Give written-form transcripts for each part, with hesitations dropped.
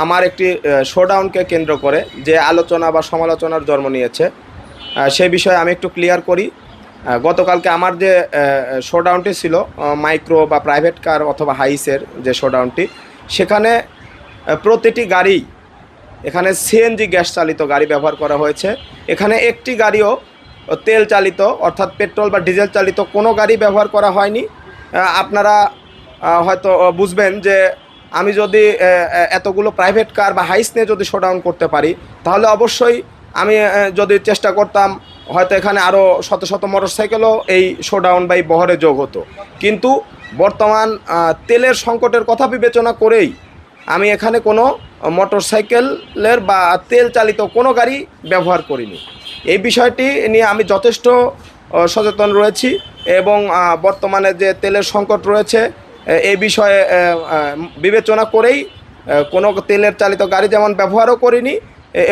আমার একটি শোডাউনকে কেন্দ্র করে যে আলোচনা বা সমালোচনার জন্ম নিয়েছে, সে বিষয়ে আমি একটু ক্লিয়ার করি। গতকালকে আমার যে শোডাউনটি ছিল মাইক্রো বা প্রাইভেট কার অথবা হাইসের যে শোডাউনটি, সেখানে প্রতিটি গাড়ি, এখানে সিএনজি গ্যাস চালিত গাড়ি ব্যবহার করা হয়েছে। এখানে একটি গাড়িও তেল চালিত অর্থাৎ পেট্রোল বা ডিজেল চালিত কোনো গাড়ি ব্যবহার করা হয়নি। আপনারা হয়তো বুঝবেন যে আমি যদি এতগুলো প্রাইভেট কার বা হাইস নিয়ে যদি শোডাউন করতে পারি, তাহলে অবশ্যই আমি যদি চেষ্টা করতাম, হয়তো এখানে আরও শত শত মোটরসাইকেলও এই শোডাউন বা এই বহরে যোগ হতো। কিন্তু বর্তমান তেলের সংকটের কথা বিবেচনা করেই আমি এখানে কোনো মোটরসাইকেলের বা তেল চালিত কোনো গাড়ি ব্যবহার করিনি। এই বিষয়টি নিয়ে আমি যথেষ্ট সচেতন রয়েছি এবং বর্তমানে যে তেলের সংকট রয়েছে এই বিষয়ে বিবেচনা করেই কোনো তেলের চালিত গাড়ি যেমন ব্যবহারও করিনি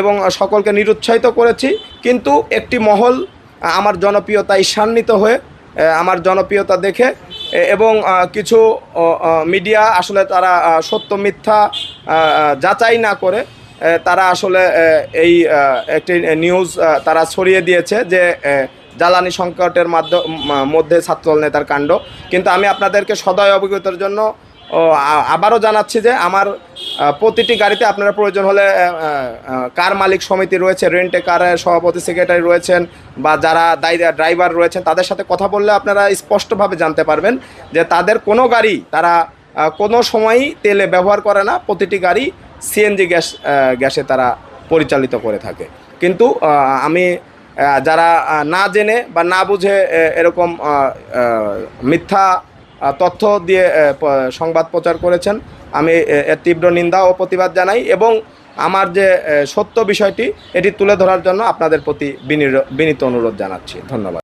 এবং সকলকে নিরুৎসাহিত করেছি। কিন্তু একটি মহল আমার জনপ্রিয়তায় ঈর্ষান্বিত হয়ে, আমার জনপ্রিয়তা দেখে এবং কিছু মিডিয়া আসলে তারা সত্য মিথ্যা যাচাই না করে তারা আসলে এই একটি নিউজ তারা ছড়িয়ে দিয়েছে যে জ্বালানি সংকটের মধ্যে ছাত্রদল নেতার কাণ্ড। কিন্তু আমি আপনাদেরকে সদয় অবগতির জন্য আবারও জানাচ্ছি যে আমার প্রতিটি গাড়িতে আপনারা প্রয়োজন হলে কার মালিক সমিতি রয়েছে, রেন্টে কারের সভাপতি সেক্রেটারি রয়েছেন বা যারা ড্রাইভার রয়েছেন, তাদের সাথে কথা বললে আপনারা স্পষ্টভাবে জানতে পারবেন যে তাদের কোনো গাড়ি তারা কোনো সময়ই তেলে ব্যবহার করে না। প্রতিটি গাড়ি সিএনজি গ্যাসে তারা পরিচালিত করে থাকে। কিন্তু আমি যারা না জেনে বা না বুঝে এরকম মিথ্যা তথ্য দিয়ে সংবাদ প্রচার করেছেন, আমি এর তীব্র নিন্দা ও প্রতিবাদ জানাই এবং আমার যে সত্য বিষয়টি এটি তুলে ধরার জন্য আপনাদের প্রতি বিনীত অনুরোধ জানাচ্ছি। ধন্যবাদ।